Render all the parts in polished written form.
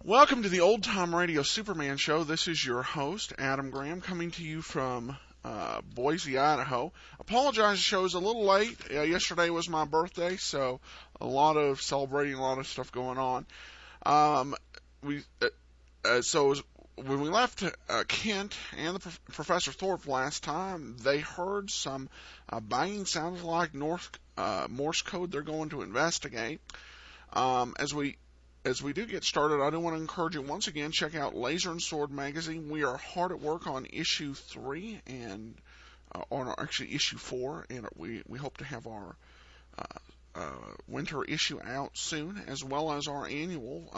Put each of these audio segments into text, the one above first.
Welcome to the Old Time Radio Superman Show. This is your host, Adam Graham, coming to you from Boise, Idaho. Apologize, the show's a little late. Yesterday was my birthday, so a lot of celebrating, a lot of stuff going on. So when we left Kent and the Professor Thorpe last time, they heard some banging sounds like Morse code they're going to investigate. As we do get started, I do want to encourage you once again, check out Laser and Sword magazine. We are hard at work on issue 3 and issue 4, and we hope to have our winter issue out soon, as well as our annual.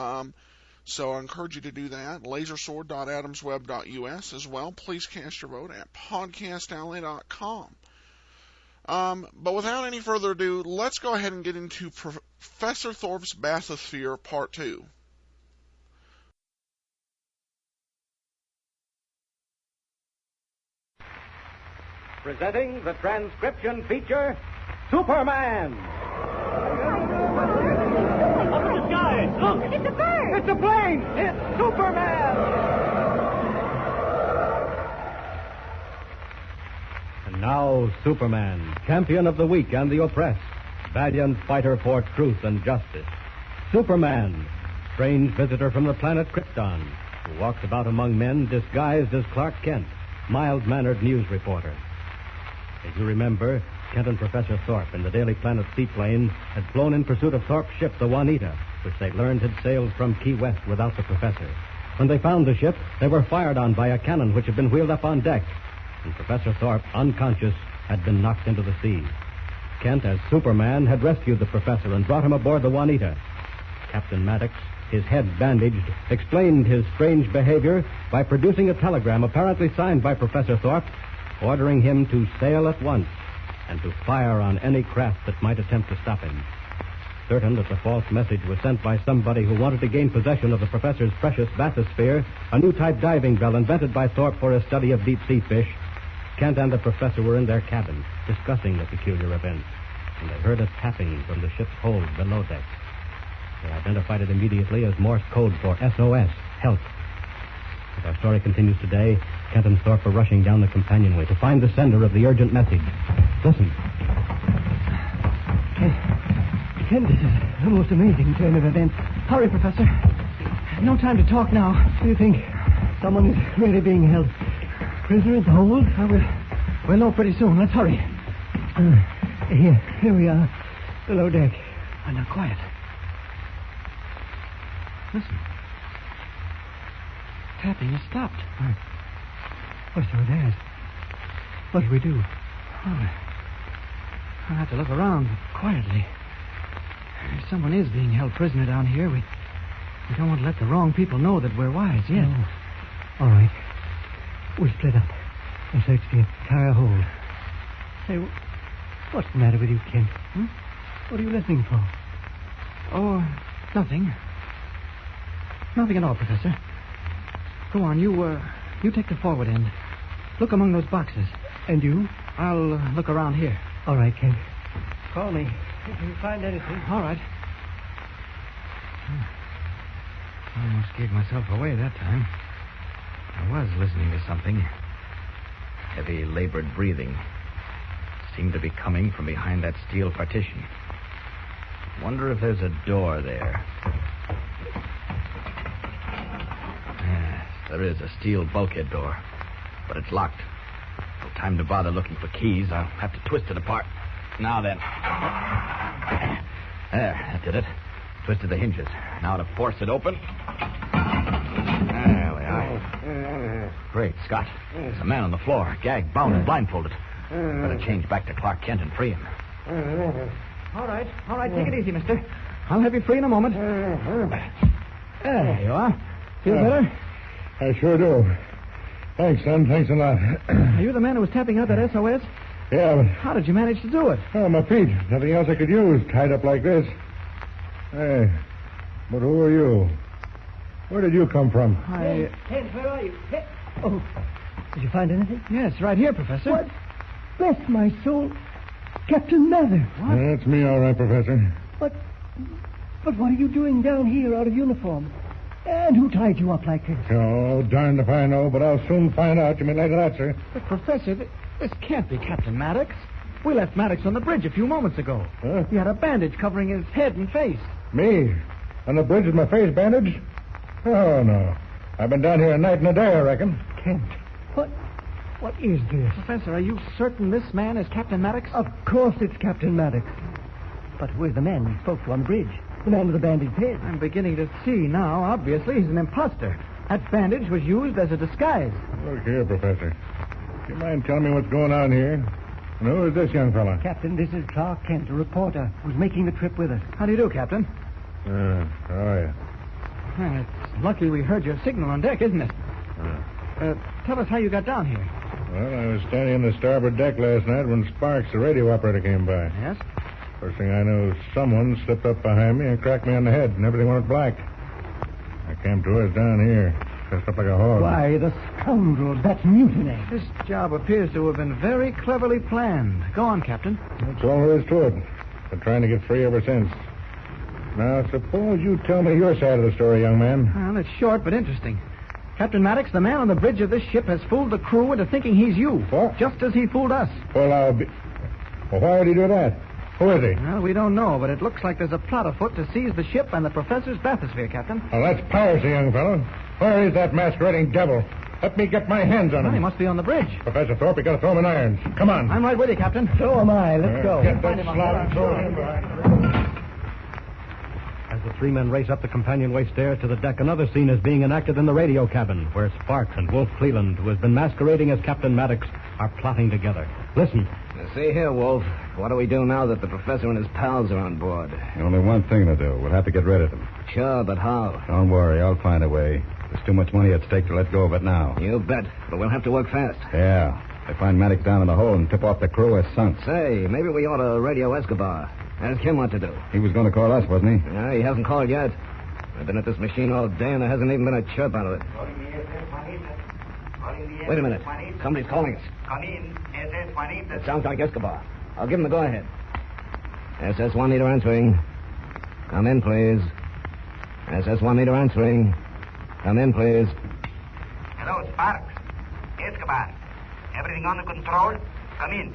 So I encourage you to do that. lasersword.adamsweb.us as well. Please cast your vote at podcastalley.com. But without any further ado, let's go ahead and get into Professor Thorpe's Bathysphere Part 2. Presenting the transcription feature, Superman. Up in the sky, look! It's a bird! It's a plane! It's Superman! And now, Superman, champion of the weak and the oppressed, valiant fighter for truth and justice. Superman, strange visitor from the planet Krypton, who walks about among men disguised as Clark Kent, mild-mannered news reporter. As you remember, Kent and Professor Thorpe in the Daily Planet seaplane had flown in pursuit of Thorpe's ship, the Juanita, which they learned had sailed from Key West without the professor. When they found the ship, they were fired on by a cannon which had been wheeled up on deck, and Professor Thorpe, unconscious, had been knocked into the sea. Kent, as Superman, had rescued the professor and brought him aboard the Juanita. Captain Maddox, his head bandaged, explained his strange behavior by producing a telegram apparently signed by Professor Thorpe, ordering him to sail at once and to fire on any craft that might attempt to stop him. Certain that the false message was sent by somebody who wanted to gain possession of the professor's precious Bathysphere, a new type diving bell invented by Thorpe for his study of deep-sea fish, Kent and the professor were in their cabin discussing the peculiar event, and they heard a tapping from the ship's hold below deck. They identified it immediately as Morse code for SOS, help. As our story continues today, Kent and Thorpe are rushing down the companionway to find the sender of the urgent message. Listen. Kent, this is the most amazing turn of events. Hurry, Professor. No time to talk now. Do you think someone is really being held prisoner in the hold? We'll know pretty soon. Let's hurry. Here we are, below deck. Now, quiet. Listen. Tapping has stopped. Oh, so it has. What do we do? I'll have to look around quietly. If someone is being held prisoner down here, we don't want to let the wrong people know that we're wise yet. No. All right. We'll split up and search the entire hold. Say, what's the matter with you, Kent? What are you listening for? Oh, nothing. Nothing at all, Professor. Go on, you take the forward end. Look among those boxes. And you? I'll look around here. All right, Kent. Call me if you find anything. All right. I almost gave myself away that time. I was listening to something. Heavy, labored breathing. Seemed to be coming from behind that steel partition. Wonder if there's a door there. Yes, there is a steel bulkhead door, but it's locked. No time to bother looking for keys. I'll have to twist it apart. Now then. There, that did it. Twisted the hinges. Now to force it open. There we are. Great Scott. There's a man on the floor, gagged, bound, and blindfolded. Better change back to Clark Kent and free him. All right. Take it easy, mister. I'll have you free in a moment. There you are. Feel better? I sure do. Thanks, son. Thanks a lot. Are you the man who was tapping out that SOS? Yeah, but... How did you manage to do it? Oh, my feet. Nothing else I could use, tied up like this. Hey, but who are you? Where did you come from? Kent, where are you? Oh, did you find anything? Yes, right here, Professor. What? Bless my soul. Captain Mather. What? That's me, all right, Professor. But what are you doing down here out of uniform? And who tied you up like this? Oh, darned if I know, but I'll soon find out. You mean later that, sir? But, Professor, this can't be Captain Maddox. We left Maddox on the bridge a few moments ago. Huh? He had a bandage covering his head and face. Me? On the bridge with my face bandaged? Oh, no. I've been down here a night and a day, I reckon. Kent, what is this? Professor, are you certain this man is Captain Maddox? Of course it's Captain Maddox. But where's the man we spoke to on the bridge? The man with the bandaged head. I'm beginning to see now. Obviously, he's an imposter. That bandage was used as a disguise. Look here, Professor. Do you mind telling me what's going on here? And who is this young fella? Captain, this is Clark Kent, a reporter who's making the trip with us. How do you do, Captain? How are you? Well, it's lucky we heard your signal on deck, isn't it? Tell us how you got down here. Well, I was standing on the starboard deck last night when Sparks, the radio operator, came by. Yes? First thing I knew, someone slipped up behind me and cracked me on the head, and everything went black. I came to us down here, dressed up like a hog. Why, the scoundrels, that's mutiny. This job appears to have been very cleverly planned. Go on, Captain. That's all there is to it. Been trying to get free ever since. Now, suppose you tell me your side of the story, young man. Well, it's short but interesting. Captain Maddox, the man on the bridge of this ship has fooled the crew into thinking he's you. What? Just as he fooled us. Well, Well, why would he do that? Who is he? Well, we don't know, but it looks like there's a plot afoot to seize the ship and the professor's bathysphere, Captain. Well, that's piracy, young fellow. Where is that masquerading devil? Let me get my hands on him. Well, he must be on the bridge. Professor Thorpe, you got to throw him in irons. Come on. I'm right with you, Captain. So am I. Let's go. Get that slot and throw him behind. As the three men race up the companionway stairs to the deck, another scene is being enacted in the radio cabin, where Sparks and Wolf Cleland, who has been masquerading as Captain Maddox, are plotting together. Listen. See here, Wolf. What do we do now that the professor and his pals are on board? Only one thing to do. We'll have to get rid of them. Sure, but how? Don't worry. I'll find a way. There's too much money at stake to let go of it now. You bet. But we'll have to work fast. Yeah. They find Maddox down in the hole and tip off the crew as sunk. Say, maybe we ought to radio Escobar. Ask him what to do. He was going to call us, wasn't he? No, he hasn't called yet. I've been at this machine all day and there hasn't even been a chirp out of it. Wait a minute. Somebody's calling us. It sounds like Escobar. I'll give him the go-ahead. SS Juanito answering. Come in, please. SS Juanito answering. Come in, please. Hello, Sparks. Escobar. Everything under control? Come in.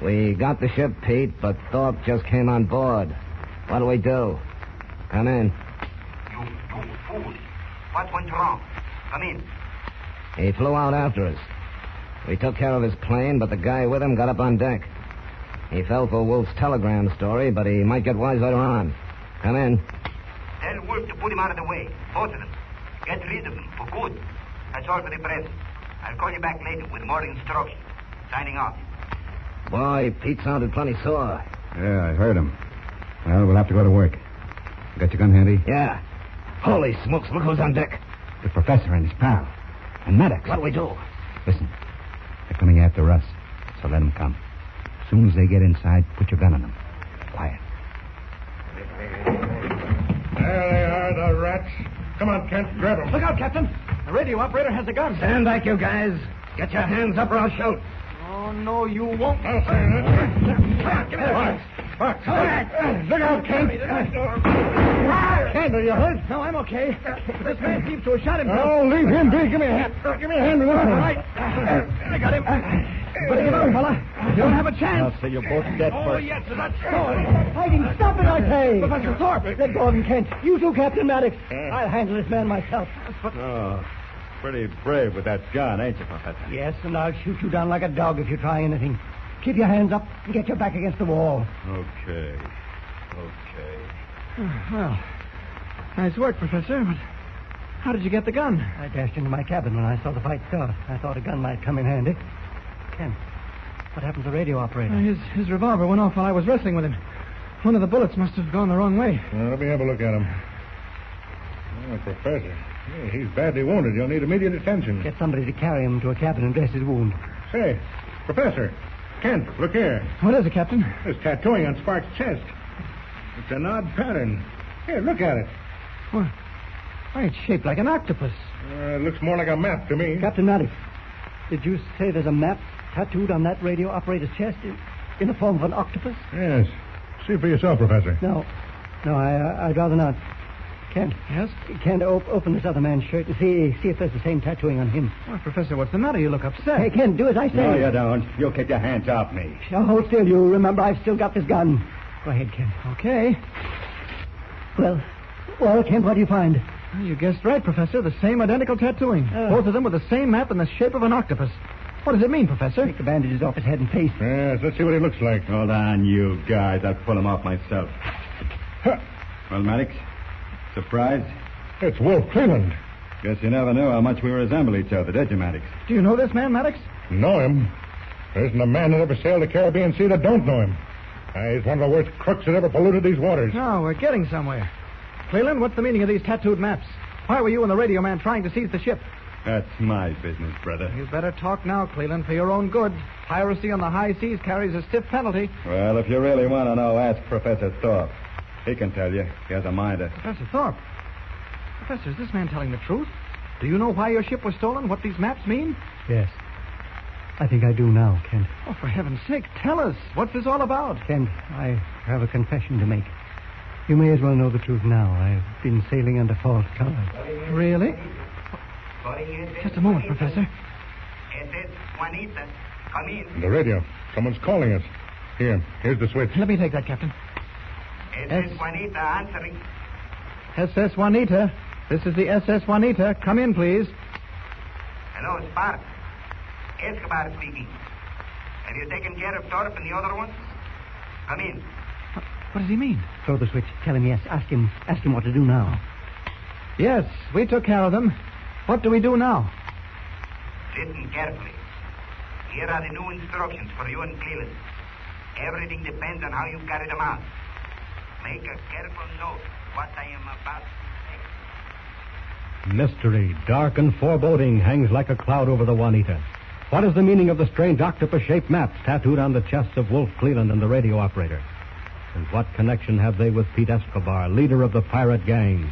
We got the ship, Pete, but Thorpe just came on board. What do we do? Come in. You two fools. What went wrong? Come in. He flew out after us. We took care of his plane, but the guy with him got up on deck. He fell for Wolf's telegram story, but he might get wise later on. Come in. Tell Wolf to put him out of the way. Both of them. Get rid of them for good. That's all for the present. I'll call you back later with more instructions. Signing off. Boy, Pete sounded plenty sore. Yeah, I heard him. Well, we'll have to go to work. Got your gun handy? Yeah. Holy smokes, look who's on deck. The professor and his pal. And Maddox. What do we do? Listen. They're coming after us, so let them come. As soon as they get inside, put your gun on them. Quiet. There they are, the rats. Come on, Kent, grab them. Look out, Captain. The radio operator has a gun. Stand back, you guys. Get your hands up or I'll shoot. Oh, no, you won't. I'll say that. Give me a Fox. Look out, Kent. Kent, are you hurt? No, I'm okay. This man seems to have shot himself. Oh, leave him be. Give me a hand. Give me a hand with this one. All right. I got him. But give up, fella. You don't have a chance. I'll say you're both dead Oh, first. yes, that's so. Fighting. Stop it, I say. Professor Thorpe. Let go of him, Kent. You too, Captain Maddox. I'll handle this man myself. Oh, pretty brave with that gun, ain't you, Professor? Yes, and I'll shoot you down like a dog if you try anything. Keep your hands up and get your back against the wall. Okay. Well, nice work, Professor, but how did you get the gun? I dashed into my cabin when I saw the fight start. I thought a gun might come in handy. Ken, what happened to the radio operator? His revolver went off while I was wrestling with him. One of the bullets must have gone the wrong way. Let me have a look at him. Oh, Professor. Yeah, he's badly wounded. You'll need immediate attention. Get somebody to carry him to a cabin and dress his wound. Say, Professor. Kent, look here. What is it, Captain? There's tattooing on Sparks' chest. It's an odd pattern. Here, look at it. Why, it's shaped like an octopus. It looks more like a map to me. Captain Maddox, did you say there's a map tattooed on that radio operator's chest in the form of an octopus? Yes. See for yourself, Professor. No, I'd rather not. Kent. Yes? Kent, open this other man's shirt and see if there's the same tattooing on him. Well, Professor, what's the matter? You look upset. Hey, Kent, do as I say. No, you don't. You'll keep your hands off me. Now, hold still, you. Remember, I've still got this gun. Go ahead, Kent. Okay. Well, Kent, what do you find? Well, you guessed right, Professor. The same identical tattooing. Both of them with the same map in the shape of an octopus. What does it mean, Professor? Take the bandages off his head and face. Yes, let's see what he looks like. Hold on, you guys. I'll pull him off myself. Huh. Well, Maddox, surprised? It's Wolf Cleveland. Guess you never knew how much we resemble each other, did you, Maddox? Do you know this man, Maddox? Know him? There isn't a man that ever sailed the Caribbean Sea that don't know him. He's one of the worst crooks that ever polluted these waters. No, we're getting somewhere. Cleveland, what's the meaning of these tattooed maps? Why were you and the radio man trying to seize the ship? That's my business, brother. You better talk now, Cleveland, for your own good. Piracy on the high seas carries a stiff penalty. Well, if you really want to know, ask Professor Thorpe. He can tell you. He has a minder. Professor Thorpe. Professor, is this man telling the truth? Do you know why your ship was stolen, what these maps mean? Yes. I think I do now, Kent. Oh, for heaven's sake, tell us. What's this all about? Kent, I have a confession to make. You may as well know the truth now. I've been sailing under false colors. Really? Just a moment, Professor. SS Juanita, come in. The radio. Someone's calling us. Here's the switch. Let me take that, Captain. SS Juanita answering. SS Juanita. This is the SS Juanita. Come in, please. Hello, Spark. Escobar speaking. Have you taken care of Thorpe and the other ones? Come in. What does he mean? Throw the switch. Tell him yes. Ask him what to do now. Yes, we took care of them. What do we do now? Listen carefully. Here are the new instructions for you and Cleveland. Everything depends on how you carry them out. Make a careful note of what I am about to say. Mystery, dark and foreboding, hangs like a cloud over the Juanita. What is the meaning of the strange octopus-shaped maps tattooed on the chests of Wolf Cleveland and the radio operator? And what connection have they with Pete Escobar, leader of the pirate gang?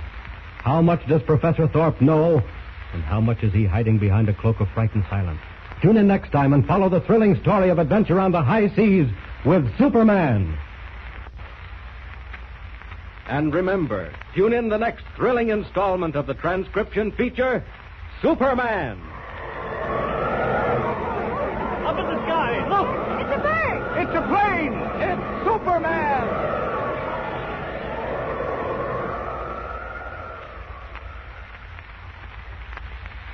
How much does Professor Thorpe know, and how much is he hiding behind a cloak of frightened silence? Tune in next time and follow the thrilling story of adventure on the high seas with Superman. And remember, tune in the next thrilling installment of the transcription feature, Superman. Up in the sky. Look, it's a bird. It's a plane. It's Superman.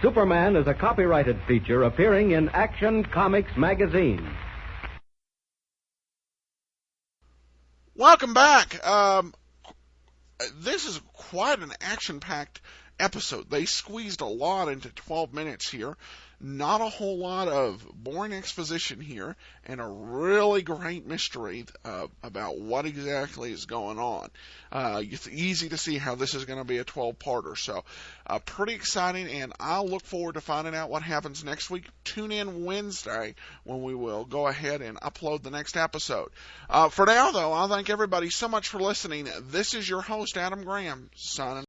Superman is a copyrighted feature appearing in Action Comics magazine. Welcome back. This is quite an action-packed episode. They squeezed a lot into 12 minutes here. Not a whole lot of boring exposition here, and a really great mystery about what exactly is going on. It's easy to see how this is going to be a 12-parter, so pretty exciting, and I'll look forward to finding out what happens next week. Tune in Wednesday when we will go ahead and upload the next episode. For now, though, I'll thank everybody so much for listening. This is your host, Adam Graham, signing